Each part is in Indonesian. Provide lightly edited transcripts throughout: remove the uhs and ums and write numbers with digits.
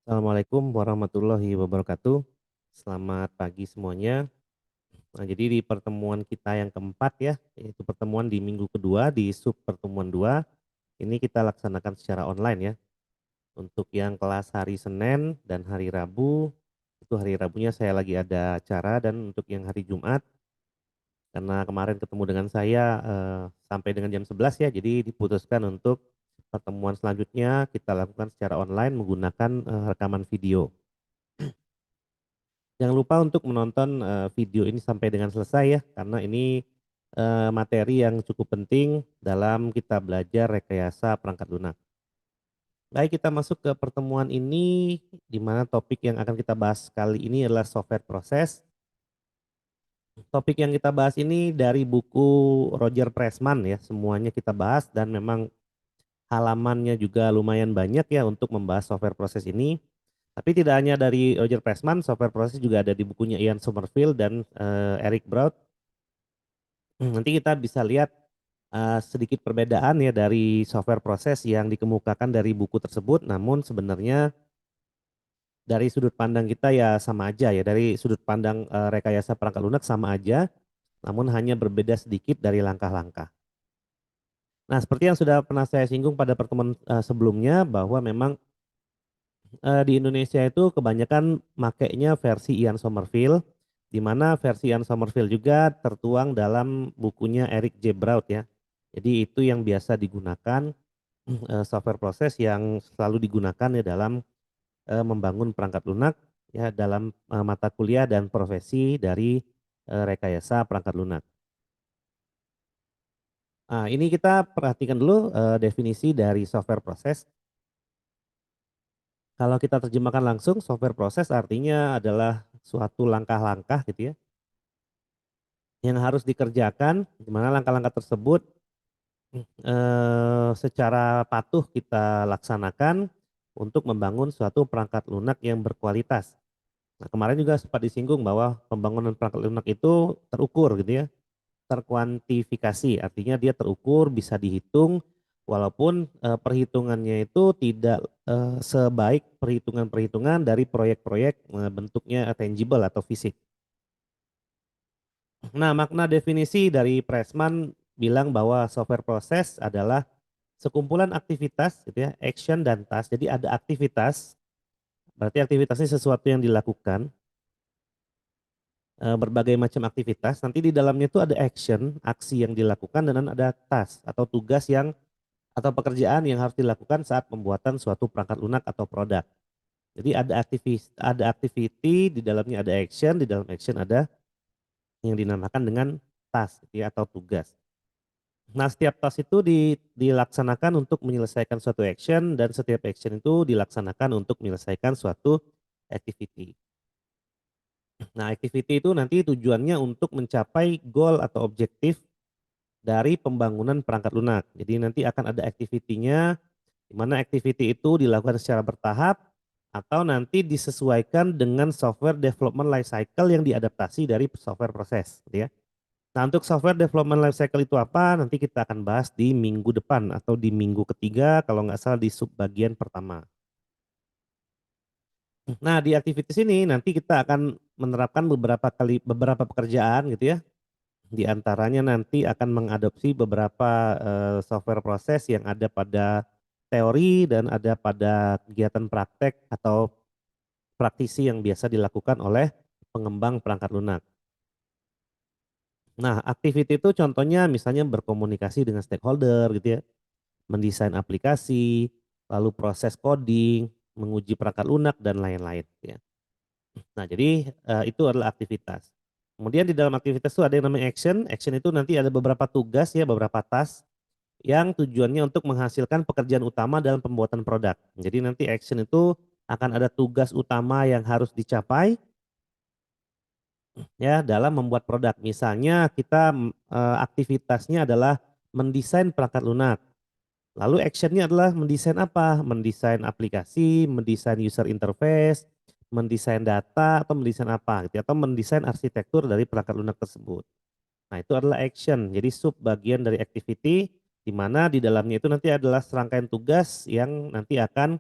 Assalamualaikum warahmatullahi wabarakatuh. Selamat pagi semuanya. Nah, jadi di pertemuan kita yang keempat ya, yaitu pertemuan di minggu kedua di sub pertemuan 2, ini kita laksanakan secara online ya. Untuk yang kelas hari Senin dan hari Rabu, itu hari Rabunya saya lagi ada acara dan untuk yang hari Jumat, karena kemarin ketemu dengan saya sampai dengan jam 11 ya, jadi diputuskan untuk pertemuan selanjutnya kita lakukan secara online menggunakan rekaman video. Jangan lupa untuk menonton, video ini sampai dengan selesai ya, karena ini, materi yang cukup penting dalam kita belajar rekayasa perangkat lunak. Baik, kita masuk ke pertemuan ini, di mana topik yang akan kita bahas kali ini adalah software proses. Topik yang kita bahas ini dari buku Roger Pressman ya, semuanya kita bahas dan memang halamannya juga lumayan banyak ya untuk membahas software proses ini. Tapi tidak hanya dari Roger Pressman, software proses juga ada di bukunya Ian Sommerville dan, Eric Broad. Nanti kita bisa lihat, sedikit perbedaan ya dari software proses yang dikemukakan dari buku tersebut, namun sebenarnya dari sudut pandang kita ya sama aja ya, dari sudut pandang, rekayasa perangkat lunak sama aja, namun hanya berbeda sedikit dari langkah-langkah. Nah, seperti yang sudah pernah saya singgung pada pertemuan, sebelumnya bahwa memang, di Indonesia itu kebanyakan makainya versi Ian Sommerville, di mana versi Ian Sommerville juga tertuang dalam bukunya Eric J. Broad ya. Jadi itu yang biasa digunakan, software proses yang selalu digunakan ya dalam, membangun perangkat lunak ya dalam, mata kuliah dan profesi dari, rekayasa perangkat lunak. Nah, ini kita perhatikan dulu, definisi dari software proses. Kalau kita terjemahkan langsung, software proses artinya adalah suatu langkah-langkah gitu ya, yang harus dikerjakan, di mana langkah-langkah tersebut, secara patuh kita laksanakan untuk membangun suatu perangkat lunak yang berkualitas. Nah, kemarin juga sempat disinggung bahwa pembangunan perangkat lunak itu terukur gitu ya, terkuantifikasi, artinya dia terukur, bisa dihitung, walaupun, perhitungannya itu tidak, sebaik perhitungan-perhitungan dari proyek-proyek, bentuknya tangible atau fisik. Nah, makna definisi dari Pressman bilang bahwa software proses adalah sekumpulan aktivitas gitu ya, action dan task. Jadi ada aktivitas, berarti aktivitasnya sesuatu yang dilakukan, berbagai macam aktivitas, nanti di dalamnya itu ada action, aksi yang dilakukan dan ada task atau tugas yang atau pekerjaan yang harus dilakukan saat pembuatan suatu perangkat lunak atau produk. Jadi ada activity, di dalamnya ada action, di dalam action ada yang dinamakan dengan task gitu ya atau tugas. Nah, setiap task itu dilaksanakan untuk menyelesaikan suatu action dan setiap action itu dilaksanakan untuk menyelesaikan suatu activity. Nah, activity itu nanti tujuannya untuk mencapai goal atau objektif dari pembangunan perangkat lunak. Jadi nanti akan ada activity-nya, di mana activity itu dilakukan secara bertahap atau nanti disesuaikan dengan software development life cycle yang diadaptasi dari software proses, gitu ya. Nah, untuk software development life cycle itu apa, nanti kita akan bahas di minggu depan atau di minggu ketiga kalau nggak salah di sub bagian pertama. Nah, di activities ini nanti kita akan menerapkan beberapa pekerjaan gitu ya. Di antaranya nanti akan mengadopsi beberapa, software proses yang ada pada teori dan ada pada kegiatan praktek atau praktisi yang biasa dilakukan oleh pengembang perangkat lunak. Nah, activity itu contohnya misalnya berkomunikasi dengan stakeholder gitu ya, mendesain aplikasi, lalu proses coding, menguji perangkat lunak dan lain-lain gitu ya. Nah, jadi, itu adalah aktivitas. Kemudian di dalam aktivitas itu ada yang namanya action, action itu nanti ada beberapa tugas ya, beberapa task yang tujuannya untuk menghasilkan pekerjaan utama dalam pembuatan produk. Jadi nanti action itu akan ada tugas utama yang harus dicapai ya dalam membuat produk. Misalnya kita, aktivitasnya adalah mendesain perangkat lunak. Lalu actionnya adalah mendesain apa? Mendesain aplikasi, mendesain user interface, mendesain data, atau mendesain apa gitu ya, atau mendesain arsitektur dari perangkat lunak tersebut. Nah, itu adalah action. Jadi sub bagian dari activity di mana di dalamnya itu nanti adalah serangkaian tugas yang nanti akan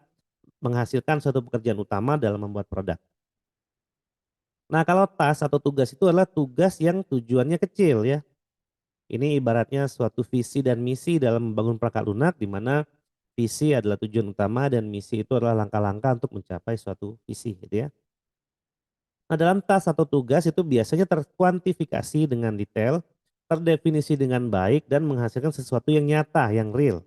menghasilkan suatu pekerjaan utama dalam membuat produk. Nah, kalau task atau tugas itu adalah tugas yang tujuannya kecil ya. Ini ibaratnya suatu visi dan misi dalam membangun perangkat lunak, di mana visi adalah tujuan utama dan misi itu adalah langkah-langkah untuk mencapai suatu visi gitu ya. Nah, dalam task atau tugas itu biasanya terkuantifikasi dengan detail, terdefinisi dengan baik dan menghasilkan sesuatu yang nyata, yang real.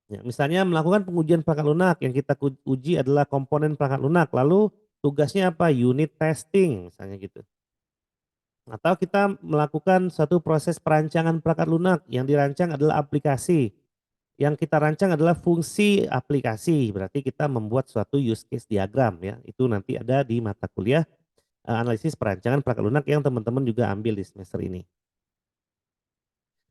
Ya, misalnya melakukan pengujian perangkat lunak, yang kita uji adalah komponen perangkat lunak, lalu tugasnya apa? Unit testing misalnya gitu. Atau kita melakukan suatu proses perancangan perangkat lunak, yang dirancang adalah aplikasi. Yang kita rancang adalah fungsi aplikasi, berarti kita membuat suatu use case diagram ya. Itu nanti ada di mata kuliah analisis perancangan perangkat lunak yang teman-teman juga ambil di semester ini.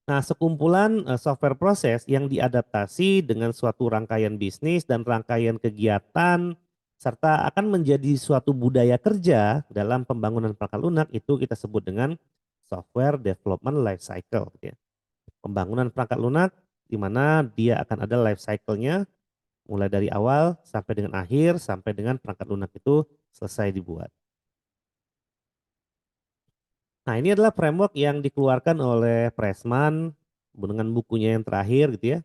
Nah, sekumpulan software proses yang diadaptasi dengan suatu rangkaian bisnis dan rangkaian kegiatan serta akan menjadi suatu budaya kerja dalam pembangunan perangkat lunak itu kita sebut dengan software development life cycle gitu ya. Pembangunan perangkat lunak di mana dia akan ada life cycle-nya mulai dari awal sampai dengan akhir sampai dengan perangkat lunak itu selesai dibuat. Nah, ini adalah framework yang dikeluarkan oleh Pressman dengan bukunya yang terakhir gitu ya.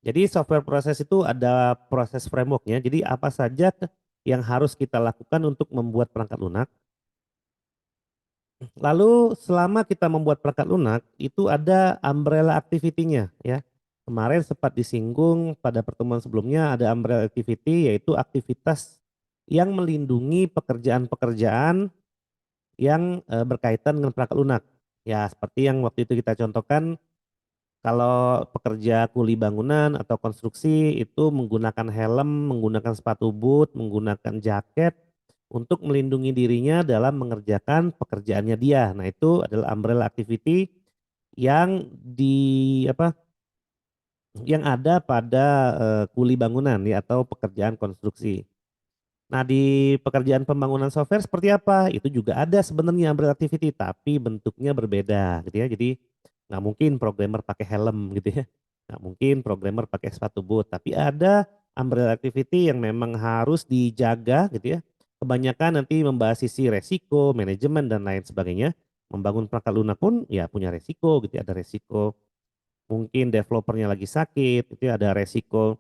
Jadi software proses itu ada proses frameworknya. Jadi apa saja yang harus kita lakukan untuk membuat perangkat lunak. Lalu selama kita membuat perangkat lunak itu ada umbrella activity-nya ya. Kemarin sempat disinggung pada pertemuan sebelumnya ada umbrella activity yaitu aktivitas yang melindungi pekerjaan-pekerjaan yang berkaitan dengan perangkat lunak. Ya seperti yang waktu itu kita contohkan. Kalau pekerja kuli bangunan atau konstruksi itu menggunakan helm, menggunakan sepatu boot, menggunakan jaket untuk melindungi dirinya dalam mengerjakan pekerjaannya dia. Nah, itu adalah umbrella activity yang yang ada pada kuli bangunan ya atau pekerjaan konstruksi. Nah, di pekerjaan pembangunan software seperti apa? Itu juga ada sebenarnya umbrella activity tapi bentuknya berbeda gitu ya. Jadi nggak mungkin programmer pakai helm gitu ya. Nggak mungkin programmer pakai sepatu boot, tapi ada umbrella activity yang memang harus dijaga gitu ya. Kebanyakan nanti membahas sisi resiko, manajemen dan lain sebagainya. Membangun perangkat lunak pun ya punya resiko gitu ya, ada resiko. Mungkin developernya lagi sakit, itu ya ada resiko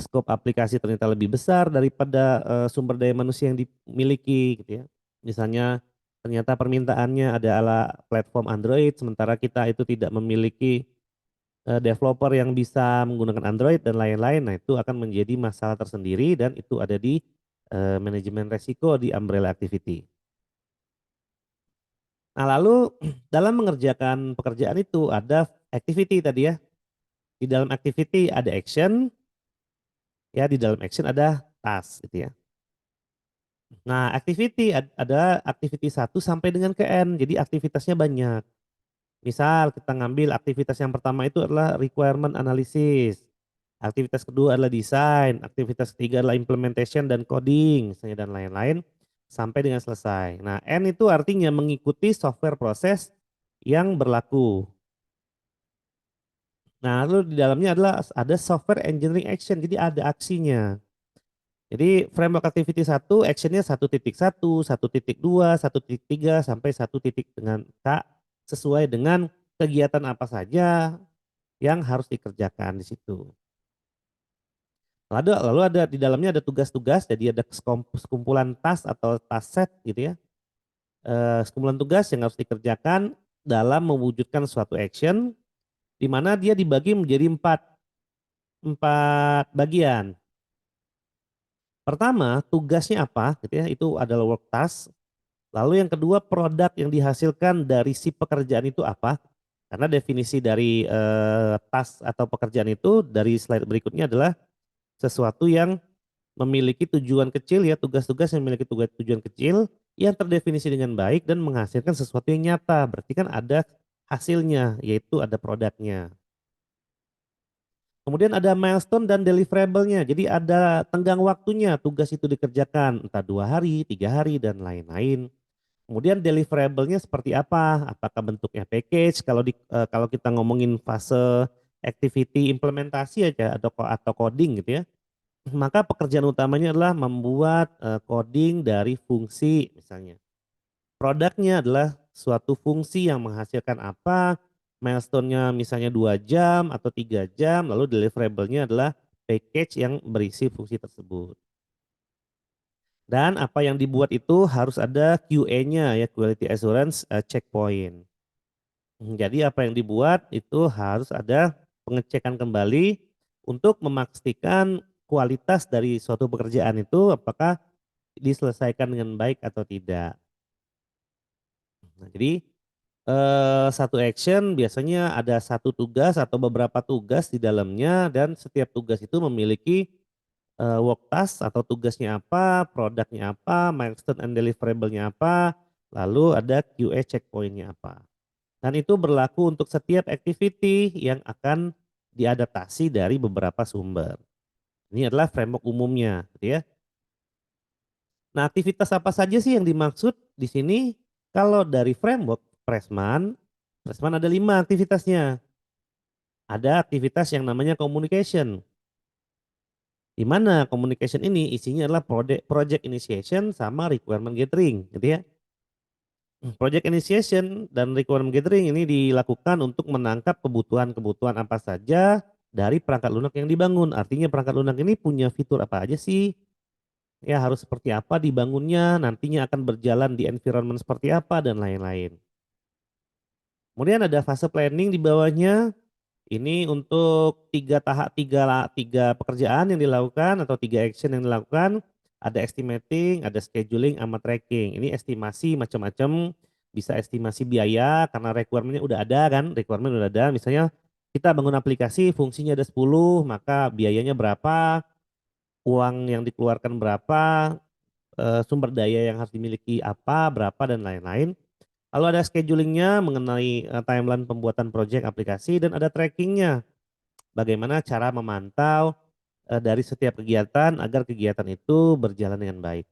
skop aplikasi ternyata lebih besar daripada, sumber daya manusia yang dimiliki gitu ya. Misalnya ternyata permintaannya ada ala platform Android sementara kita itu tidak memiliki, developer yang bisa menggunakan Android dan lain-lain. Nah, itu akan menjadi masalah tersendiri dan itu ada di, manajemen resiko di umbrella activity. Nah, lalu dalam mengerjakan pekerjaan itu ada activity tadi ya, di dalam activity ada action, ya di dalam action ada task gitu ya. Nah, activity ada activity 1 sampai dengan ke N, jadi aktivitasnya banyak. Misal kita ngambil aktivitas yang pertama itu adalah requirement analysis, aktivitas kedua adalah desain, aktivitas ketiga adalah implementation dan coding misalnya dan lain-lain, sampai dengan selesai. Nah, N itu artinya mengikuti software proses yang berlaku. Nah, lalu di dalamnya adalah ada software engineering action, jadi ada aksinya. Jadi framework activity 1 action-nya 1.1, 1.2, 1.3 sampai 1 titik dengan K sesuai dengan kegiatan apa saja yang harus dikerjakan di situ. Lalu ada di dalamnya ada tugas-tugas jadi ada sekumpulan task atau task set gitu ya. Sekumpulan tugas yang harus dikerjakan dalam mewujudkan suatu action di mana dia dibagi menjadi empat bagian. Pertama, tugasnya apa gitu ya, itu adalah work task. Lalu yang kedua produk yang dihasilkan dari si pekerjaan itu apa? Karena definisi dari, task atau pekerjaan itu dari slide berikutnya adalah sesuatu yang memiliki tujuan kecil ya, tugas-tugas yang memiliki tujuan kecil yang terdefinisi dengan baik dan menghasilkan sesuatu yang nyata. Berarti kan ada hasilnya, yaitu ada produknya. Kemudian ada milestone dan deliverable-nya. Jadi ada tenggang waktunya tugas itu dikerjakan, entah 2 hari, 3 hari dan lain-lain. Kemudian deliverable-nya seperti apa? Apakah bentuknya package kalau kita ngomongin fase activity implementasi aja atau coding gitu ya. Maka pekerjaan utamanya adalah membuat, coding dari fungsi misalnya. Produknya adalah suatu fungsi yang menghasilkan apa, milestone-nya misalnya 2 jam atau 3 jam, lalu deliverable-nya adalah package yang berisi fungsi tersebut. Dan apa yang dibuat itu harus ada QA-nya ya, quality assurance, checkpoint. Jadi apa yang dibuat itu harus ada pengecekan kembali untuk memastikan kualitas dari suatu pekerjaan itu apakah diselesaikan dengan baik atau tidak. Nah jadi, satu action biasanya ada satu tugas atau beberapa tugas di dalamnya dan setiap tugas itu memiliki, work task atau tugasnya apa, produknya apa, milestone and deliverable-nya apa, lalu ada QA checkpoint-nya apa. Dan itu berlaku untuk setiap activity yang akan diadaptasi dari beberapa sumber. Ini adalah framework umumnya gitu ya. Nah, aktivitas apa saja sih yang dimaksud di sini? Kalau dari framework Pressman ada 5 aktivitasnya. Ada aktivitas yang namanya communication, di mana communication ini isinya adalah project initiation sama requirement gathering gitu ya. Project initiation dan requirement gathering ini dilakukan untuk menangkap kebutuhan-kebutuhan apa saja dari perangkat lunak yang dibangun. Artinya perangkat lunak ini punya fitur apa aja sih? Ya harus seperti apa dibangunnya, nantinya akan berjalan di environment seperti apa dan lain-lain. Kemudian ada fase planning di bawahnya, ini untuk 3 pekerjaan yang dilakukan atau 3 action yang dilakukan, ada estimating, ada scheduling, sama tracking. Ini estimasi macam-macam, bisa estimasi biaya karena requirement-nya udah ada kan, requirement udah ada. Misalnya kita bangun aplikasi fungsinya ada 10, maka biayanya berapa, uang yang dikeluarkan berapa, sumber daya yang harus dimiliki apa, berapa, dan lain-lain. Lalu ada schedulingnya mengenai, timeline pembuatan project aplikasi dan ada trackingnya. Bagaimana cara memantau, dari setiap kegiatan agar kegiatan itu berjalan dengan baik.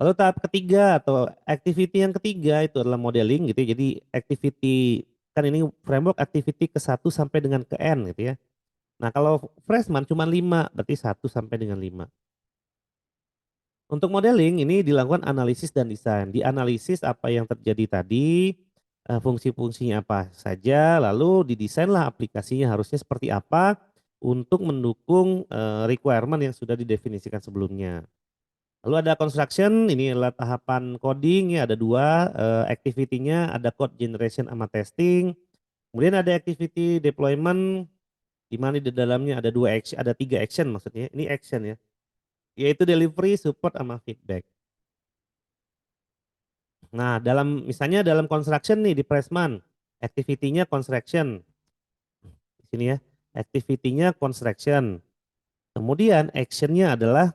Lalu tahap ketiga atau activity yang ketiga itu adalah modeling gitu ya. Jadi activity kan ini framework activity ke 1 sampai dengan ke N gitu ya. Nah kalau freshman cuma 5 berarti 1 sampai dengan 5. Untuk modeling ini dilakukan analisis dan desain. Dianalisis apa yang terjadi tadi, fungsi-fungsinya apa saja, lalu didesainlah aplikasinya harusnya seperti apa untuk mendukung, requirement yang sudah didefinisikan sebelumnya. Lalu ada construction, ini adalah tahapan coding ya ada 2, activity-nya ada code generation sama testing. Kemudian ada activity deployment, di mana di dalamnya ada 3 action maksudnya, ini action ya, yaitu delivery, support, sama feedback. Nah, misalnya dalam construction nih di Pressman, activity-nya construction, di sini ya, activity-nya construction. Kemudian action-nya adalah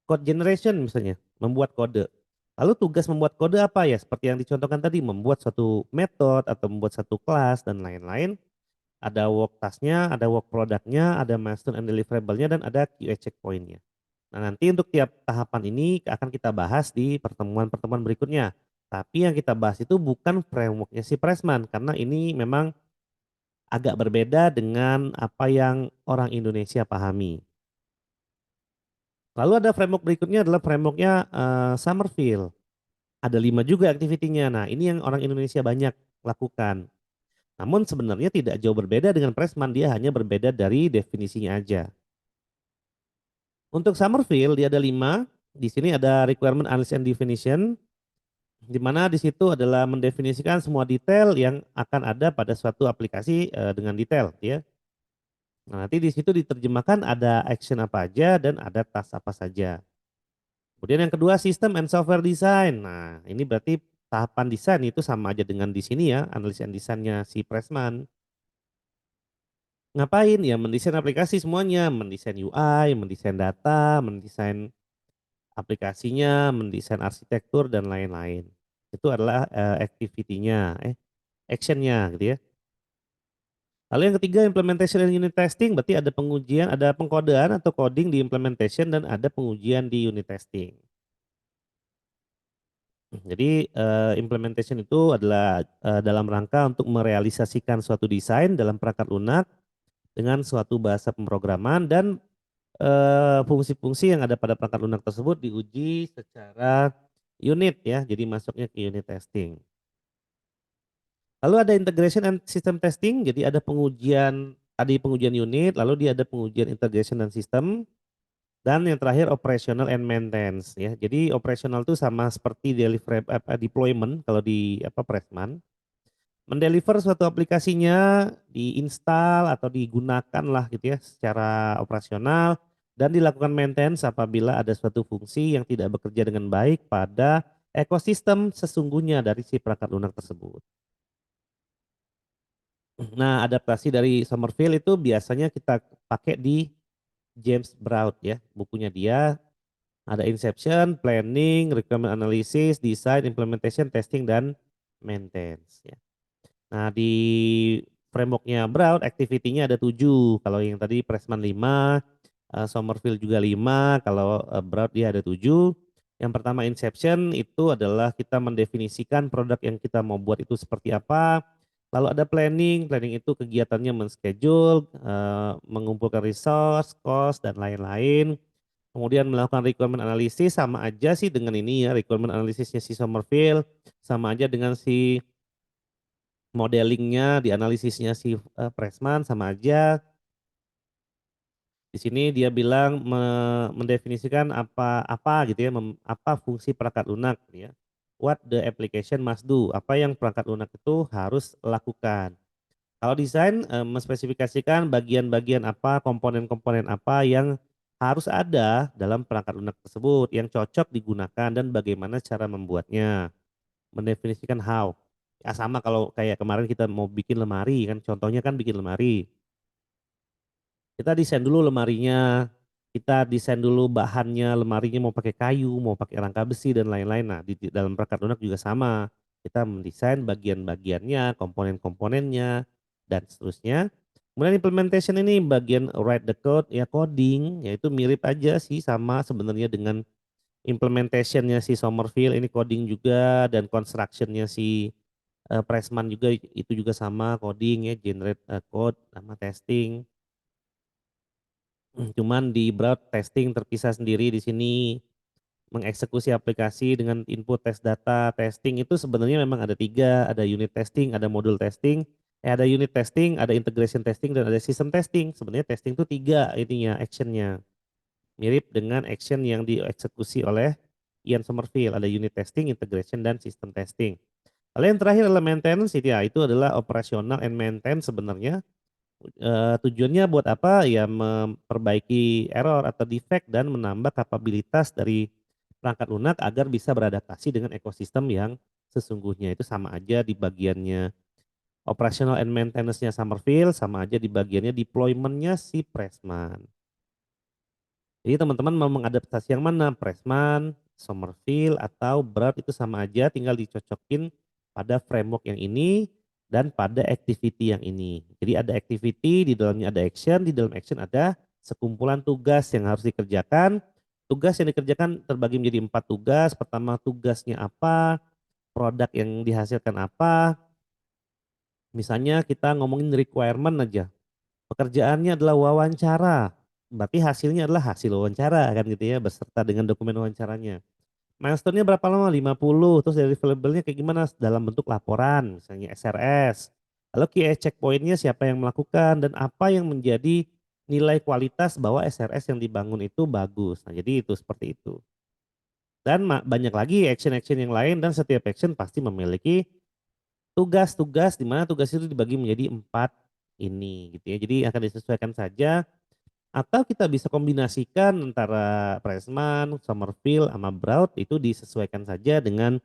code generation misalnya, membuat kode. Lalu tugas membuat kode apa ya? Seperti yang dicontohkan tadi, membuat suatu metode atau membuat satu kelas dan lain-lain. Ada work task-nya, ada work product-nya, ada milestone and deliverable-nya, dan ada QA checkpoint-nya. Nah, nanti untuk tiap tahapan ini akan kita bahas di pertemuan-pertemuan berikutnya. Tapi yang kita bahas itu bukan framework-nya si Pressman, karena ini memang agak berbeda dengan apa yang orang Indonesia pahami. Lalu ada framework berikutnya adalah framework-nya, Summerville. Ada 5 juga activity-nya. Nah, ini yang orang Indonesia banyak lakukan. Namun sebenarnya tidak jauh berbeda dengan Pressman, dia hanya berbeda dari definisinya aja. Untuk Summerville dia ada 5, di sini ada requirement analysis and definition, di mana di situ adalah mendefinisikan semua detail yang akan ada pada suatu aplikasi, dengan detail ya. Nah, nanti di situ diterjemahkan ada action apa aja dan ada task apa saja. Kemudian yang kedua system and software design. Nah, ini berarti tahapan desain itu sama aja dengan di sini ya, analis and desainnya si Pressman. Ngapain? Ya mendesain aplikasi semuanya, mendesain UI, mendesain data, mendesain aplikasinya, mendesain arsitektur dan lain-lain. Itu adalah, activity-nya, action-nya gitu ya. Lalu yang ketiga implementation and unit testing, berarti ada pengujian, ada pengkodean atau coding di implementation dan ada pengujian di unit testing. Jadi, implementation itu adalah, dalam rangka untuk merealisasikan suatu desain dalam perangkat lunak, dengan suatu bahasa pemrograman dan fungsi-fungsi yang ada pada perangkat lunak tersebut diuji secara unit ya, jadi masuknya ke unit testing. Lalu ada integration and system testing, jadi ada pengujian tadi pengujian unit, lalu dia ada pengujian integration dan sistem, dan yang terakhir operational and maintenance ya. Jadi operational itu sama seperti deployment kalau di Pressman, mendeliver suatu aplikasinya, diinstal atau digunakan lah gitu ya secara operasional dan dilakukan maintenance apabila ada suatu fungsi yang tidak bekerja dengan baik pada ekosistem sesungguhnya dari si perangkat lunak tersebut. Nah, adaptasi dari Somerville itu biasanya kita pakai di James Brown ya, bukunya dia ada Inception, Planning, Requirement Analysis, Design, Implementation, Testing, dan Maintenance ya. Nah, di framework-nya Brown activity-nya ada 7. Kalau yang tadi Pressman 5, Somerville juga 5, kalau Brown dia ada 7. Yang pertama Inception itu adalah kita mendefinisikan produk yang kita mau buat itu seperti apa. Lalu ada planning, planning itu kegiatannya men-schedule, mengumpulkan resource, cost, dan lain-lain. Kemudian melakukan requirement analysis sama aja sih dengan ini ya, requirement analysisnya si Somerville, sama aja dengan si modelingnya, dianalisisnya si, Pressman sama aja. Di sini dia bilang mendefinisikan apa gitu ya, apa fungsi perangkat lunak gitu ya. What the application must do, apa yang perangkat lunak itu harus lakukan. Kalau desain, menspesifikasikan bagian-bagian apa, komponen-komponen apa yang harus ada dalam perangkat lunak tersebut yang cocok digunakan dan bagaimana cara membuatnya. Mendefinisikan how. Ya sama kalau kayak kemarin kita mau bikin lemari kan, contohnya kan bikin lemari. Kita desain dulu lemarinya, kita desain dulu bahannya, lemarinya mau pakai kayu, mau pakai rangka besi dan lain-lain. Nah, di dalam perangkat lunak juga sama. Kita mendesain bagian-bagiannya, komponen-komponennya, dan seterusnya. Kemudian implementation ini bagian write the code, ya coding, yaitu mirip aja sih sama sebenarnya dengan implementationnya si Somerville, ini coding juga dan constructionnya si Pressman juga itu juga sama coding ya, generate code sama testing. Cuman di Broad testing terpisah sendiri di sini, mengeksekusi aplikasi dengan input tes data, testing itu sebenarnya memang ada 3, ada unit testing, ada modul testing, ada unit testing, ada integration testing, dan ada system testing. Sebenarnya testing itu 3 ininya, actionnya. Mirip dengan action yang dieksekusi oleh Ian Somerville, ada unit testing, integration, dan system testing. Lalu yang terakhir adalah maintenance, ya itu adalah operational and maintenance sebenarnya. Tujuannya buat apa? Ya memperbaiki error atau defect dan menambah kapabilitas dari perangkat lunak agar bisa beradaptasi dengan ekosistem yang sesungguhnya. Itu sama aja di bagiannya operational and maintenance-nya Somerville, sama aja di bagiannya deployment-nya si Pressman. Jadi teman-teman mau mengadaptasi yang mana? Pressman, Somerville, atau Broad itu sama aja, tinggal dicocokin pada framework yang ini dan pada activity yang ini. Jadi ada activity, di dalamnya ada action, di dalam action ada sekumpulan tugas yang harus dikerjakan. Tugas yang dikerjakan terbagi menjadi 4 tugas. Pertama tugasnya apa, produk yang dihasilkan apa. Misalnya kita ngomongin requirement aja. Pekerjaannya adalah wawancara, berarti hasilnya adalah hasil wawancara kan gitu ya, beserta dengan dokumen wawancaranya. Milestone-nya berapa lama? 50, terus deliverable-nya kayak gimana? Dalam bentuk laporan, misalnya SRS. Lalu key checkpoint-nya siapa yang melakukan dan apa yang menjadi nilai kualitas bahwa SRS yang dibangun itu bagus. Nah, jadi itu seperti itu. Dan banyak lagi action-action yang lain dan setiap action pasti memiliki tugas-tugas di mana tugas itu dibagi menjadi 4 ini gitu ya. Jadi akan disesuaikan saja atau kita bisa kombinasikan antara Pressman, Somerville, sama Broad itu disesuaikan saja dengan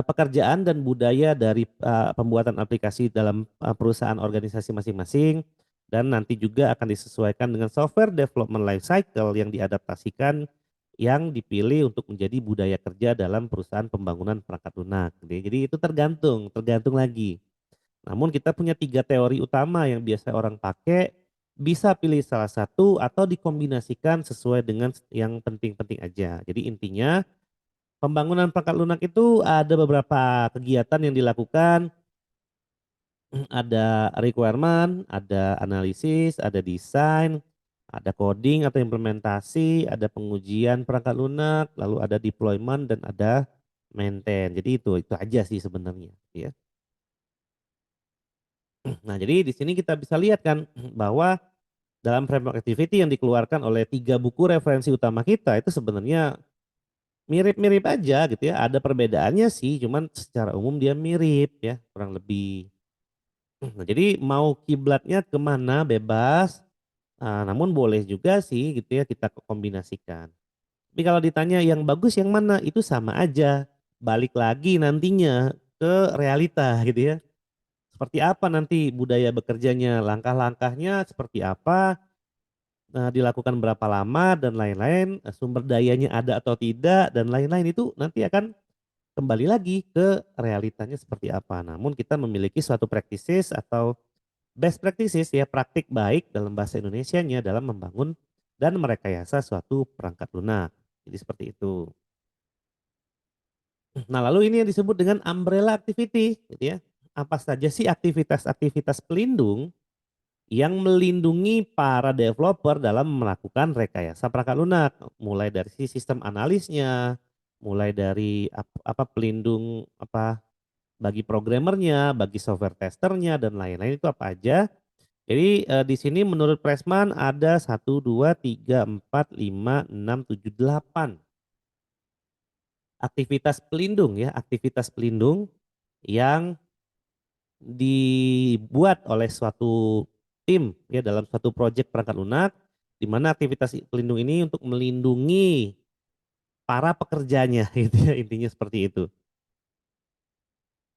pekerjaan dan budaya dari pembuatan aplikasi dalam perusahaan organisasi masing-masing dan nanti juga akan disesuaikan dengan software development life cycle yang diadaptasikan yang dipilih untuk menjadi budaya kerja dalam perusahaan pembangunan perangkat lunak. Jadi itu tergantung lagi. Namun kita punya 3 teori utama yang biasa orang pakai, bisa pilih salah satu atau dikombinasikan sesuai dengan yang penting-penting aja. Jadi intinya pembangunan perangkat lunak itu ada beberapa kegiatan yang dilakukan ada requirement, ada analisis, ada desain, ada coding atau implementasi, ada pengujian perangkat lunak, lalu ada deployment dan ada maintain. Jadi itu aja sih sebenarnya, ya. Nah, jadi di sini kita bisa lihat kan bahwa dalam framework activity yang dikeluarkan oleh 3 buku referensi utama kita itu sebenarnya mirip-mirip aja gitu ya, ada perbedaannya sih, cuman secara umum dia mirip ya, kurang lebih. Nah, jadi mau kiblatnya kemana bebas, namun boleh juga sih gitu ya kita kombinasikan. Tapi kalau ditanya yang bagus yang mana, itu sama aja, balik lagi nantinya ke realita gitu ya. Seperti apa nanti budaya bekerjanya, langkah-langkahnya seperti apa, dilakukan berapa lama dan lain-lain, sumber dayanya ada atau tidak dan lain-lain itu nanti akan kembali lagi ke realitanya seperti apa. Namun kita memiliki suatu practices atau best practices ya, praktik baik dalam bahasa Indonesianya dalam membangun dan merekayasa suatu perangkat lunak. Jadi seperti itu. Nah, lalu ini yang disebut dengan umbrella activity gitu ya. Apa saja sih aktivitas-aktivitas pelindung yang melindungi para developer dalam melakukan rekayasa perangkat lunak, mulai dari sistem analisnya, mulai dari apa pelindung apa bagi programmernya, bagi software testernya dan lain-lain itu apa aja. Jadi di sini menurut Pressman ada 1, 2, 3, 4, 5, 6, 7, 8 aktivitas pelindung ya, aktivitas pelindung yang dibuat oleh suatu tim ya dalam suatu proyek perangkat lunak, di mana aktivitas pelindung ini untuk melindungi para pekerjanya gitu ya, intinya seperti itu.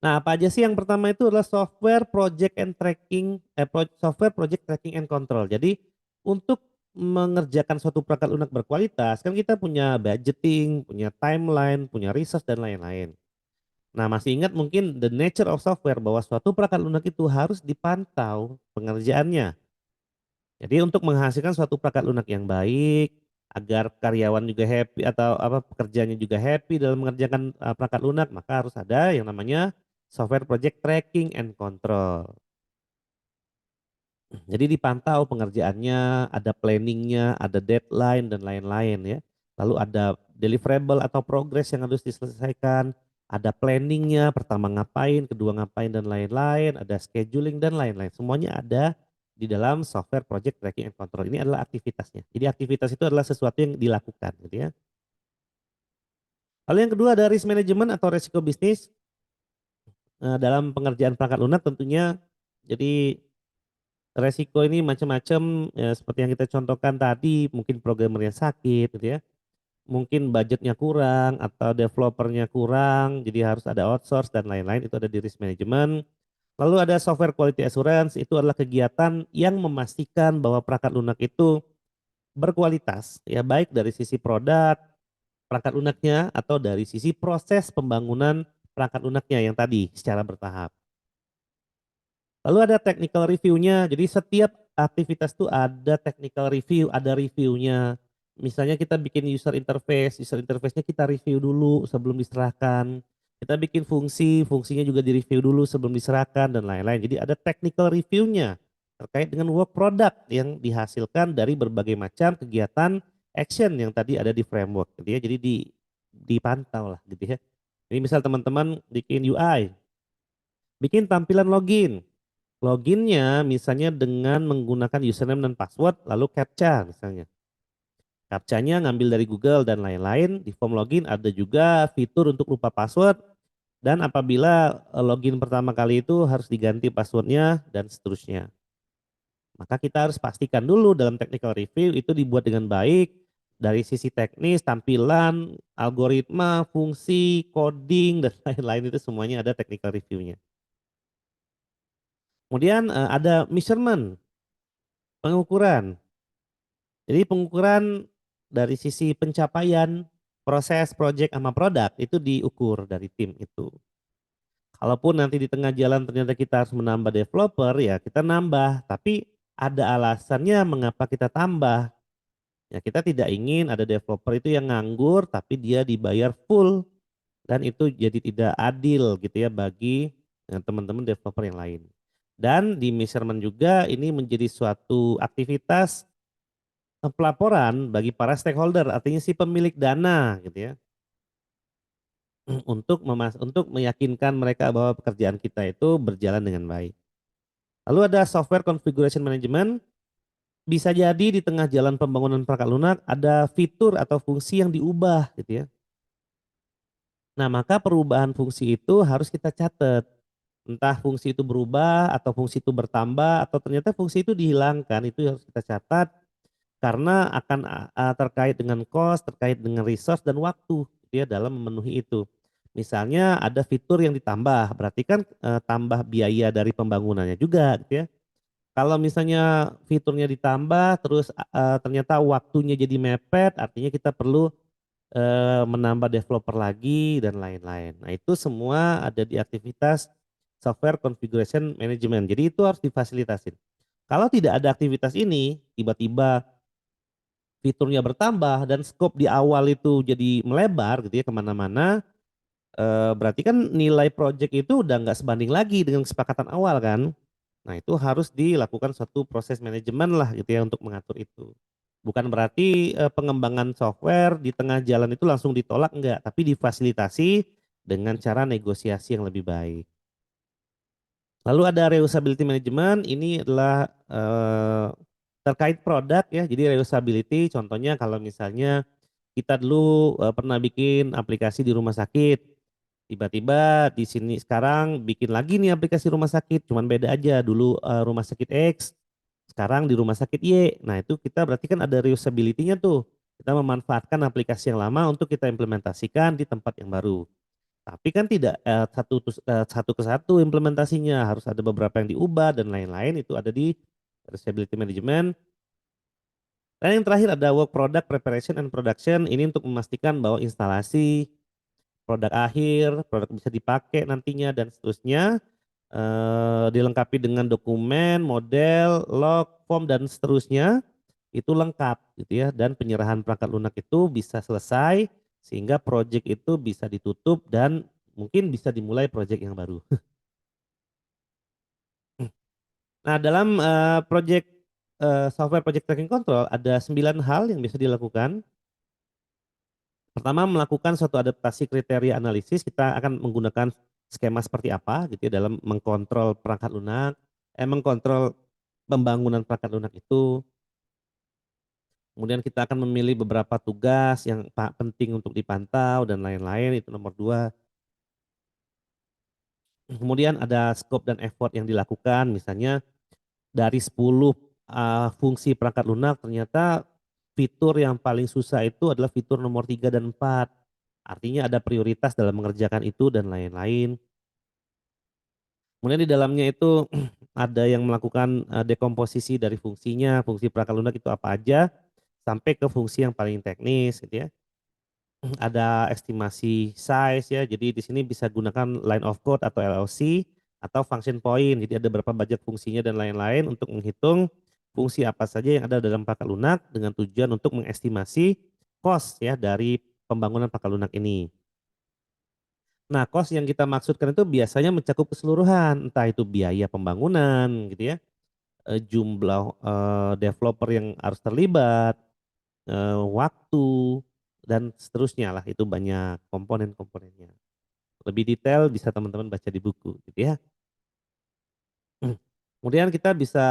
Nah, apa aja sih yang pertama itu adalah software project and tracking, software project tracking and control. Jadi untuk mengerjakan suatu perangkat lunak berkualitas kan kita punya budgeting, punya timeline, punya resource dan lain-lain. Nah, masih ingat mungkin the nature of software bahwa suatu perangkat lunak itu harus dipantau pengerjaannya. Jadi untuk menghasilkan suatu perangkat lunak yang baik, agar karyawan juga happy atau apa pekerjanya juga happy dalam mengerjakan perangkat lunak, maka harus ada yang namanya software project tracking and control. Jadi dipantau pengerjaannya, ada planningnya, ada deadline dan lain-lain ya. Lalu ada deliverable atau progress yang harus diselesaikan, ada planningnya, pertama ngapain, kedua ngapain dan lain-lain, ada scheduling dan lain-lain. Semuanya ada di dalam software project tracking and control. Ini adalah aktivitasnya. Jadi aktivitas itu adalah sesuatu yang dilakukan gitu ya. Lalu yang kedua ada risk management atau resiko bisnis dalam pengerjaan perangkat lunak tentunya. Jadi resiko ini macam-macam, ya seperti yang kita contohkan tadi, mungkin programmernya sakit gitu ya, mungkin budgetnya kurang atau developernya kurang, jadi harus ada outsource dan lain-lain, itu ada di risk management. Lalu ada software quality assurance, itu adalah kegiatan yang memastikan bahwa perangkat lunak itu berkualitas, ya baik dari sisi produk, perangkat lunaknya, atau dari sisi proses pembangunan perangkat lunaknya yang tadi secara bertahap. Lalu ada technical review-nya, jadi setiap aktivitas tuh ada technical review, ada review-nya. Misalnya kita bikin user interface-nya kita review dulu sebelum diserahkan. Kita bikin fungsi, fungsinya juga direview dulu sebelum diserahkan dan lain-lain. Jadi ada technical review-nya terkait dengan work product yang dihasilkan dari berbagai macam kegiatan action yang tadi ada di framework gitu ya. Jadi dipantau lah gitu ya. Ini misal teman-teman bikin UI, bikin tampilan login. Loginnya misalnya dengan menggunakan username dan password lalu CAPTCHA misalnya. CAPTCHA-nya ngambil dari Google dan lain-lain. Di form login ada juga fitur untuk lupa password. Dan apabila login pertama kali itu harus diganti passwordnya dan seterusnya. Maka kita harus pastikan dulu dalam technical review itu dibuat dengan baik. Dari sisi teknis, tampilan, algoritma, fungsi, coding, dan lain-lain itu semuanya ada technical review-nya. Kemudian ada measurement, pengukuran. Jadi pengukuran dari sisi pencapaian proses project sama produk itu diukur dari tim itu. Kalaupun nanti di tengah jalan ternyata kita harus menambah developer ya kita nambah, tapi ada alasannya mengapa kita tambah. Ya kita tidak ingin ada developer itu yang nganggur tapi dia dibayar full dan itu jadi tidak adil gitu ya bagi teman-teman developer yang lain. Dan di measurement juga ini menjadi suatu aktivitas pelaporan bagi para stakeholder, artinya si pemilik dana gitu ya, untuk meyakinkan mereka bahwa pekerjaan kita itu berjalan dengan baik. Lalu ada software configuration management, bisa jadi di tengah jalan pembangunan perangkat lunak ada fitur atau fungsi yang diubah gitu ya. Nah, maka perubahan fungsi itu harus kita catat. Entah fungsi itu berubah atau fungsi itu bertambah atau ternyata fungsi itu dihilangkan, itu harus kita catat karena akan terkait dengan cost, terkait dengan resource dan waktu gitu ya dalam memenuhi itu. Misalnya ada fitur yang ditambah, berarti kan tambah biaya dari pembangunannya juga gitu ya. Kalau misalnya fiturnya ditambah terus ternyata waktunya jadi mepet, artinya kita perlu menambah developer lagi dan lain-lain. Nah, itu semua ada di aktivitas software configuration management. Jadi itu harus difasilitasin. Kalau tidak ada aktivitas ini, tiba-tiba fiturnya bertambah dan scope di awal itu jadi melebar gitu ya kemana-mana, berarti kan nilai project itu udah nggak sebanding lagi dengan kesepakatan awal kan. Nah, itu harus dilakukan suatu proses manajemen lah gitu ya untuk mengatur itu. Bukan berarti pengembangan software di tengah jalan itu langsung ditolak enggak, tapi difasilitasi dengan cara negosiasi yang lebih baik. Lalu ada reusability management, ini adalah terkait produk ya. Jadi reusability contohnya kalau misalnya kita dulu pernah bikin aplikasi di rumah sakit, tiba-tiba di sini sekarang bikin lagi nih aplikasi rumah sakit, cuman beda aja dulu rumah sakit X, sekarang di rumah sakit Y. Nah, itu kita berarti kan ada reusability-nya tuh. Kita memanfaatkan aplikasi yang lama untuk kita implementasikan di tempat yang baru. Tapi kan tidak satu ke satu implementasinya, harus ada beberapa yang diubah dan lain-lain, itu ada di reusability management. Dan yang terakhir ada work product preparation and production, ini untuk memastikan bahwa instalasi, produk akhir, produk bisa dipakai nantinya dan seterusnya, dilengkapi dengan dokumen, model, log, form dan seterusnya, itu lengkap gitu ya dan penyerahan perangkat lunak itu bisa selesai sehingga project itu bisa ditutup dan mungkin bisa dimulai project yang baru. Nah, dalam, software project tracking control ada 9 hal yang bisa dilakukan. Pertama, melakukan suatu adaptasi kriteria analisis, kita akan menggunakan skema seperti apa gitu ya dalam mengkontrol perangkat lunak, mengkontrol pembangunan perangkat lunak itu. Kemudian kita akan memilih beberapa tugas yang penting untuk dipantau dan lain-lain, itu nomor 2. Kemudian ada scope dan effort yang dilakukan, misalnya dari 10 fungsi perangkat lunak ternyata fitur yang paling susah itu adalah fitur nomor 3 dan 4. Artinya ada prioritas dalam mengerjakan itu dan lain-lain. Kemudian di dalamnya itu ada yang melakukan, dekomposisi dari fungsinya, fungsi perangkat lunak itu apa aja, sampai ke fungsi yang paling teknis gitu ya. Ada estimasi size ya, jadi di sini bisa gunakan line of code atau LOC atau function point. Jadi ada berapa banyak fungsinya dan lain-lain untuk menghitung fungsi apa saja yang ada dalam perangkat lunak dengan tujuan untuk mengestimasi cost ya dari pembangunan perangkat lunak ini. Nah, cost yang kita maksudkan itu biasanya mencakup keseluruhan, entah itu biaya pembangunan gitu ya, jumlah, developer yang harus terlibat, waktu, dan seterusnya lah, itu banyak komponen-komponennya. Lebih detail bisa teman-teman baca di buku gitu ya. Kemudian kita bisa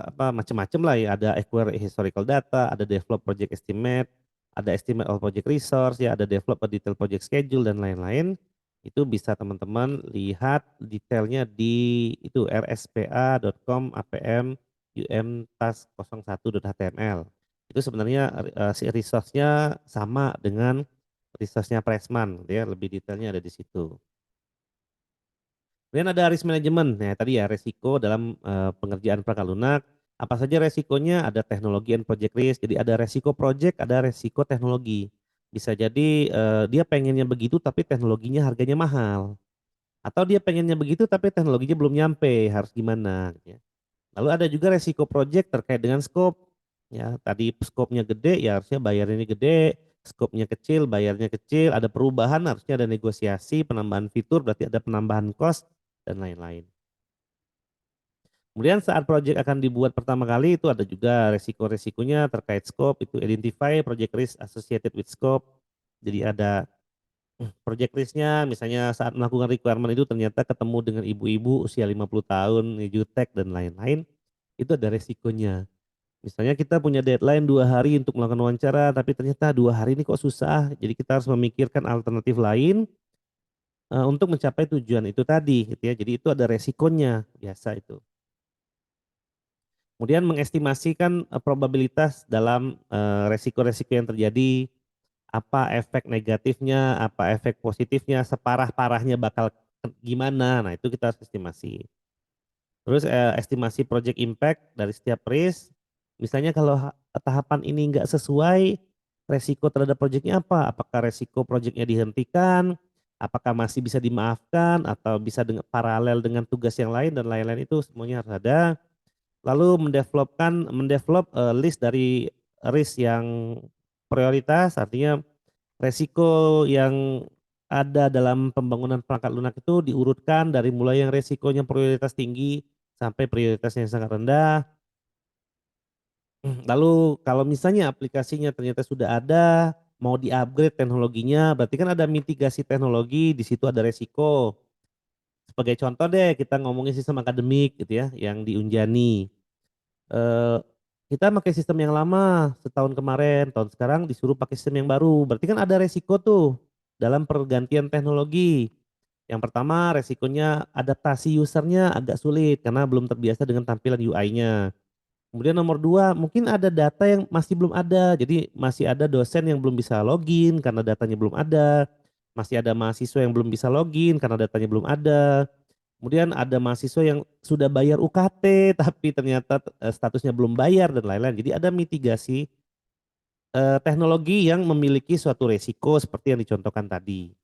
apa, macam-macam lah ya, ada acquire historical data, ada develop project estimate, ada estimate of project resource ya, ada develop a detail project schedule dan lain-lain. Itu bisa teman-teman lihat detailnya di itu rspa.com apm umtas01.html. Itu sebenarnya si resource-nya sama dengan resource-nya Pressman gitu ya, lebih detailnya ada di situ. Kemudian ada risk management, nah tadi ya resiko dalam, pengerjaan perangkat lunak, apa saja resikonya, ada teknologi and project risk, jadi ada resiko project, ada resiko teknologi. Bisa jadi, dia pengennya begitu tapi teknologinya harganya mahal, atau dia pengennya begitu tapi teknologinya belum nyampe, harus gimana gitu ya. Lalu ada juga resiko project terkait dengan scope, ya tadi scope-nya gede ya harusnya bayarnya gede, scope-nya kecil bayarnya kecil, ada perubahan harusnya ada negosiasi, penambahan fitur berarti ada penambahan cost dan lain-lain. Kemudian saat project akan dibuat pertama kali itu ada juga resiko-resikonya terkait scope, itu identify project risk associated with scope. Jadi ada project risk-nya misalnya saat melakukan requirement itu ternyata ketemu dengan ibu-ibu usia 50 tahun, jutek dan lain-lain, itu ada resikonya. Misalnya kita punya deadline 2 hari untuk melakukan wawancara, tapi ternyata 2 hari ini kok susah, jadi kita harus memikirkan alternatif lain, untuk mencapai tujuan itu tadi gitu ya, jadi itu ada resikonya, biasa itu. Kemudian mengestimasikan, probabilitas dalam, resiko-resiko yang terjadi, apa efek negatifnya, apa efek positifnya, separah-parahnya bakal gimana, nah itu kita harus estimasi. Terus, estimasi project impact dari setiap risk, misalnya kalau tahapan ini enggak sesuai, resiko terhadap projeknya apa? Apakah resiko projeknya dihentikan, apakah masih bisa dimaafkan, atau bisa paralel dengan tugas yang lain dan lain-lain itu semuanya harus ada. Lalu mendevelop, list dari risk yang prioritas, artinya resiko yang ada dalam pembangunan perangkat lunak itu diurutkan dari mulai yang resikonya prioritas tinggi sampai prioritasnya yang sangat rendah. Lalu kalau misalnya aplikasinya ternyata sudah ada, mau di-upgrade teknologinya, berarti kan ada mitigasi teknologi, di situ ada resiko. Sebagai contoh deh, kita ngomongin sistem akademik gitu ya, yang di Unjani. Eee, kita pakai sistem yang lama setahun kemarin, tahun sekarang disuruh pakai sistem yang baru, berarti kan ada resiko tuh dalam pergantian teknologi. Yang pertama resikonya adaptasi user-nya agak sulit karena belum terbiasa dengan tampilan UI-nya. Kemudian nomor 2 mungkin ada data yang masih belum ada, jadi masih ada dosen yang belum bisa login karena datanya belum ada, masih ada mahasiswa yang belum bisa login karena datanya belum ada. Kemudian ada mahasiswa yang sudah bayar UKT tapi ternyata, statusnya belum bayar dan lain-lain. Jadi ada mitigasi, teknologi yang memiliki suatu resiko seperti yang dicontohkan tadi.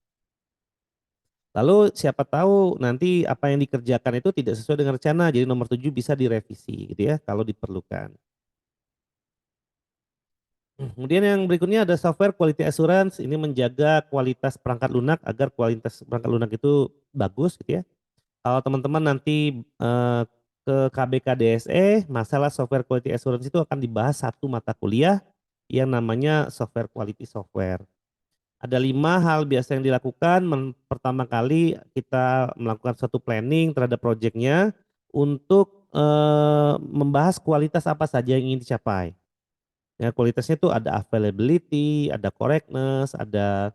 Lalu siapa tahu nanti apa yang dikerjakan itu tidak sesuai dengan rencana, jadi nomor 7 bisa direvisi gitu ya kalau diperlukan. Kemudian yang berikutnya ada software quality assurance, ini menjaga kualitas perangkat lunak agar kualitas perangkat lunak itu bagus gitu ya. Kalau teman-teman nanti, ke KBKDSE, masalah software quality assurance itu akan dibahas satu mata kuliah yang namanya software quality software. Ada 5 hal biasa yang dilakukan, pertama kali kita melakukan suatu planning terhadap projeknya untuk, membahas kualitas apa saja yang ingin dicapai. Ya kualitasnya itu ada availability, ada correctness, ada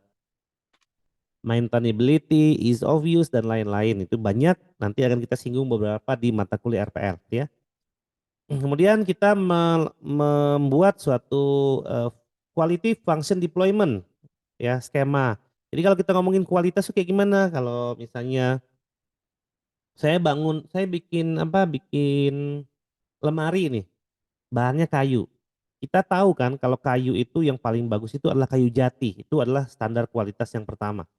maintainability, ease of use, dan lain-lain. Itu banyak, nanti akan kita singgung beberapa di mata kuliah RPL ya. Kemudian kita membuat suatu, quality function deployment ya, skema. Jadi kalau kita ngomongin kualitas tuh kayak gimana, kalau misalnya saya bikin apa, bikin lemari nih, bahannya kayu. Kita tahu kan kalau kayu itu yang paling bagus itu adalah kayu jati, itu adalah standar kualitas yang pertama.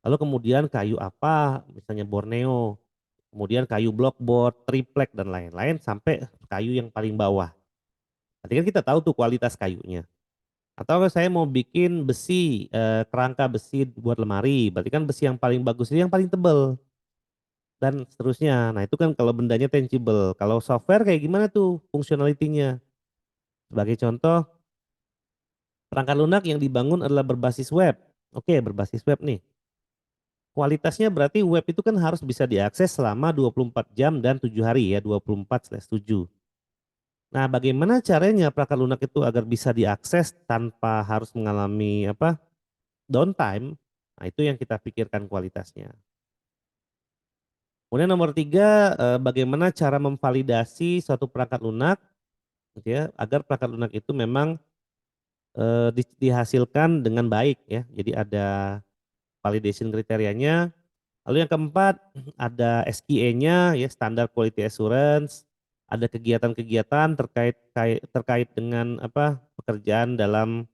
Lalu kemudian kayu apa, misalnya Borneo, kemudian kayu blockboard, triplek dan lain-lain sampai kayu yang paling bawah. Nanti kan kita tahu tuh kualitas kayunya. Atau saya mau bikin besi, kerangka besi buat lemari, berarti kan besi yang paling bagus itu yang paling tebel dan seterusnya. Nah itu kan kalau bendanya tangible, kalau software kayak gimana tuh fungsionalitinya? Sebagai contoh, perangkat lunak yang dibangun adalah berbasis web. Oke, berbasis web nih. Kualitasnya berarti web itu kan harus bisa diakses selama 24 jam dan 7 hari ya, 24/7. Nah, bagaimana caranya perangkat lunak itu agar bisa diakses tanpa harus mengalami apa, downtime? Nah, itu yang kita pikirkan kualitasnya. Kemudian nomor 3, bagaimana cara memvalidasi suatu perangkat lunak gitu ya, agar perangkat lunak itu memang, dihasilkan dengan baik ya. Jadi ada validation kriterianya. Lalu yang keempat, ada SQA-nya ya, standar quality assurance, ada kegiatan-kegiatan terkait dengan apa, pekerjaan dalam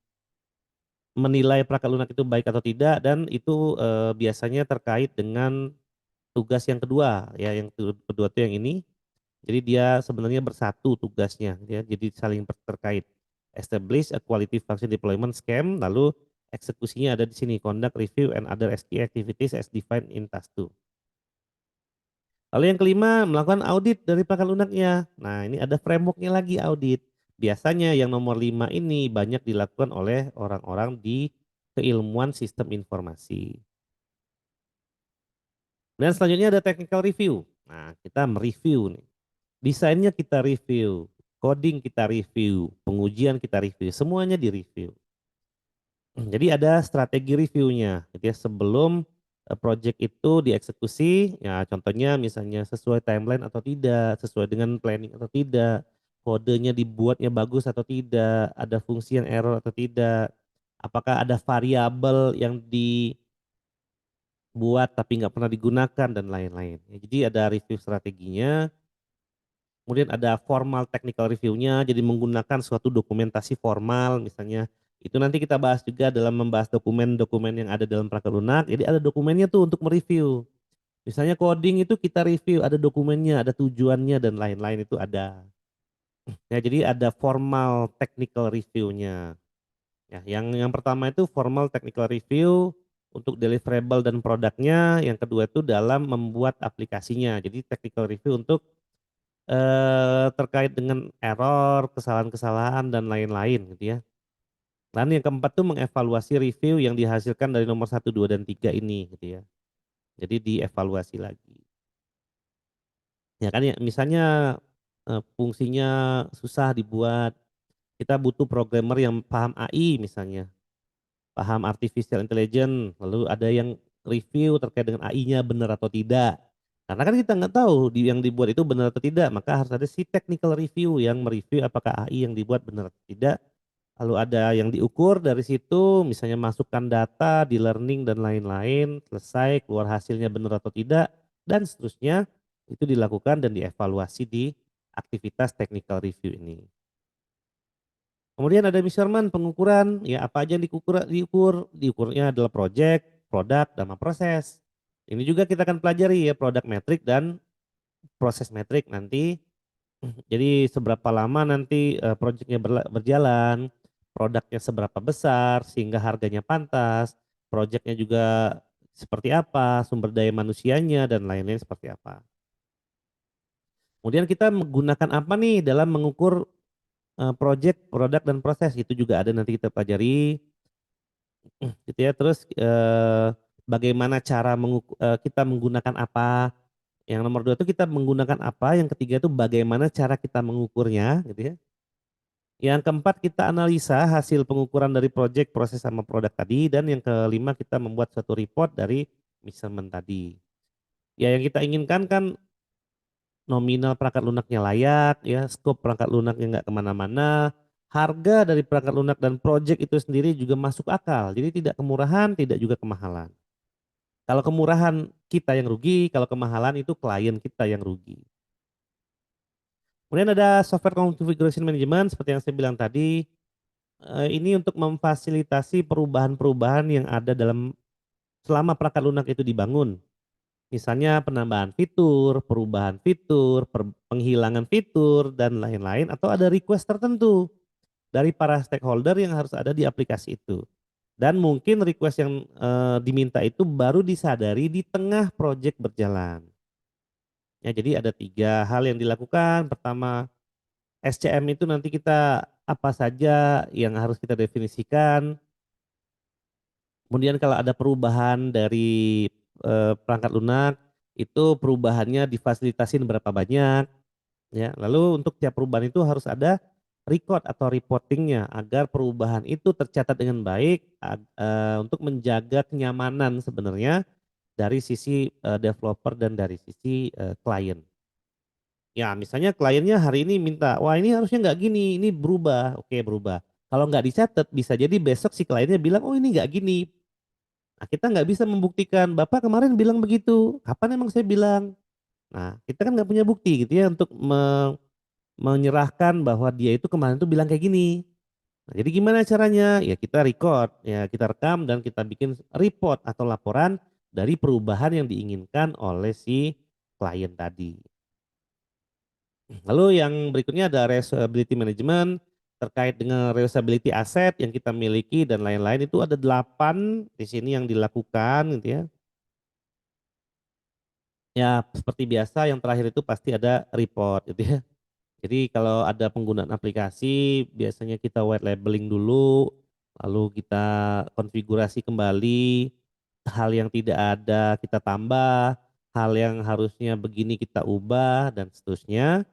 menilai perangkat lunak itu baik atau tidak dan itu, biasanya terkait dengan tugas yang kedua ya, yang kedua tuh yang ini. Jadi dia sebenarnya bersatu tugasnya ya, jadi saling terkait. Establish a quality function deployment scheme, lalu eksekusinya ada di sini, conduct review and other SQA activities as defined in task 2. Lalu yang kelima, melakukan audit dari perangkat lunaknya. Nah, ini ada frameworknya lagi audit. Biasanya yang nomor 5 ini banyak dilakukan oleh orang-orang di keilmuan sistem informasi. Dan selanjutnya ada technical review. Nah, kita mereview nih. Desainnya kita review, coding kita review, pengujian kita review, semuanya di-review. Jadi ada strategi reviewnya, gitu ya, sebelum project itu dieksekusi, ya contohnya misalnya sesuai timeline atau tidak, sesuai dengan planning atau tidak, kodenya dibuatnya bagus atau tidak, ada fungsi yang error atau tidak, apakah ada variabel yang dibuat tapi nggak pernah digunakan dan lain-lain. Ya, jadi ada review strateginya. Kemudian ada formal technical review-nya, jadi menggunakan suatu dokumentasi formal misalnya, itu nanti kita bahas juga dalam membahas dokumen-dokumen yang ada dalam perangkat lunak, jadi ada dokumennya tuh untuk mereview. Misalnya coding itu kita review, ada dokumennya, ada tujuannya dan lain-lain itu ada. Ya jadi ada formal technical review-nya. Ya, yang pertama itu formal technical review untuk deliverable dan produknya, yang kedua itu dalam membuat aplikasinya. Jadi technical review untuk terkait dengan error, kesalahan-kesalahan dan lain-lain gitu ya. Dan yang keempat tuh mengevaluasi review yang dihasilkan dari nomor 1, 2, dan 3 ini gitu ya. Jadi dievaluasi lagi. Ya kan ya misalnya, fungsinya susah dibuat, kita butuh programmer yang paham AI misalnya, paham artificial intelligence, lalu ada yang review terkait dengan AI-nya benar atau tidak. Karena kan kita nggak tahu yang dibuat itu benar atau tidak, maka harus ada si technical review yang mereview apakah AI yang dibuat benar atau tidak. Lalu ada yang diukur dari situ, misalnya masukkan data di learning dan lain-lain, selesai keluar hasilnya benar atau tidak, dan seterusnya itu dilakukan dan dievaluasi di aktivitas technical review ini. Kemudian ada measurement, pengukuran, ya apa aja yang diukurnya adalah project, produk, dan proses. Ini juga kita akan pelajari ya produk metrik dan proses metrik nanti. Jadi seberapa lama nanti projeknya berjalan, produknya seberapa besar sehingga harganya pantas, projeknya juga seperti apa, sumber daya manusianya dan lain-lain seperti apa. Kemudian kita menggunakan apa nih dalam mengukur project, produk dan proses itu juga ada nanti kita pelajari gitu ya. Terus bagaimana cara kita menggunakan apa, yang nomor 2 itu kita menggunakan apa, yang ketiga itu bagaimana cara kita mengukurnya gitu ya. Yang keempat kita analisa hasil pengukuran dari project, proses sama produk tadi, dan yang kelima kita membuat suatu report dari measurement tadi. Ya yang kita inginkan kan nominal perangkat lunaknya layak, ya skop perangkat lunaknya nggak kemana-mana, harga dari perangkat lunak dan project itu sendiri juga masuk akal, jadi tidak kemurahan, tidak juga kemahalan. Kalau kemurahan kita yang rugi, kalau kemahalan itu klien kita yang rugi. Kemudian ada software configuration management seperti yang saya bilang tadi, ini untuk memfasilitasi perubahan-perubahan yang ada dalam selama perangkat lunak itu dibangun. Misalnya penambahan fitur, perubahan fitur, penghilangan fitur, dan lain-lain, atau ada request tertentu dari para stakeholder yang harus ada di aplikasi itu. Dan mungkin request yang diminta itu baru disadari di tengah project berjalan. Ya, jadi ada 3 hal yang dilakukan. Pertama, SCM itu nanti kita apa saja yang harus kita definisikan. Kemudian kalau ada perubahan dari perangkat lunak, itu perubahannya difasilitasin berapa banyak, ya. Lalu untuk tiap perubahan itu harus ada record atau reportingnya agar perubahan itu tercatat dengan baik untuk menjaga kenyamanan sebenarnya dari sisi developer dan dari sisi klien. Ya misalnya kliennya hari ini minta, "Wah ini harusnya nggak gini, ini berubah." Oke berubah. Kalau nggak dicatat bisa jadi besok si kliennya bilang, "Oh ini nggak gini." Nah, kita nggak bisa membuktikan, "Bapak kemarin bilang begitu, kapan emang saya bilang?" Nah, kita kan nggak punya bukti gitu ya untuk menyerahkan bahwa dia itu kemarin tuh bilang kayak gini. Nah, jadi gimana caranya? Ya kita record, ya kita rekam dan kita bikin report atau laporan dari perubahan yang diinginkan oleh si klien tadi. Lalu yang berikutnya ada reusability management, terkait dengan reusability aset yang kita miliki dan lain-lain itu ada 8 di sini yang dilakukan gitu ya. Ya seperti biasa yang terakhir itu pasti ada report gitu ya. Jadi kalau ada penggunaan aplikasi biasanya kita white labeling dulu, lalu kita konfigurasi kembali, hal yang tidak ada kita tambah, hal yang harusnya begini kita ubah dan seterusnya.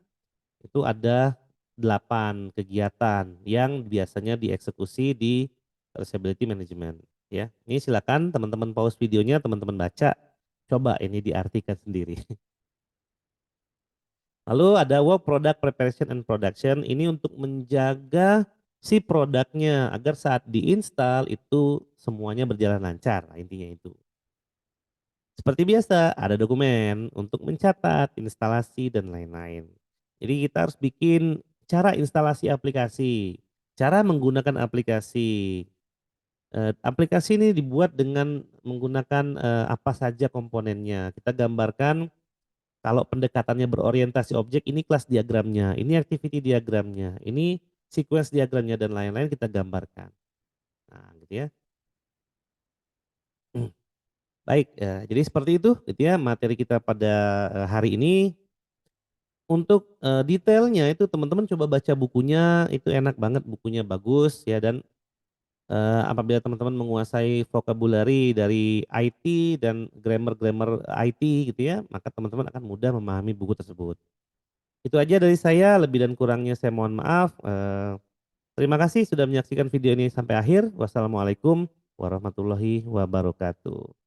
Itu ada 8 kegiatan yang biasanya dieksekusi di traceability management ya. Ini silakan teman-teman pause videonya, teman-teman baca, coba ini diartikan sendiri. Lalu ada work product preparation and production, ini untuk menjaga si produknya agar saat diinstal itu semuanya berjalan lancar, nah intinya itu. Seperti biasa ada dokumen untuk mencatat instalasi dan lain-lain. Jadi kita harus bikin cara instalasi aplikasi, cara menggunakan aplikasi. Aplikasi ini dibuat dengan menggunakan, apa saja komponennya. Kita gambarkan kalau pendekatannya berorientasi objek, ini kelas diagramnya, ini activity diagramnya, ini sequence diagramnya dan lain-lain kita gambarkan. Nah, gitu ya. Baik, jadi seperti itu gitu ya materi kita pada, hari ini. Untuk, detailnya itu teman-teman coba baca bukunya, itu enak banget bukunya bagus ya dan, apabila teman-teman menguasai vocabulary dari IT dan grammar-grammar IT gitu ya, maka teman-teman akan mudah memahami buku tersebut. Itu aja dari saya, lebih dan kurangnya saya mohon maaf, terima kasih sudah menyaksikan video ini sampai akhir. Wassalamualaikum warahmatullahi wabarakatuh.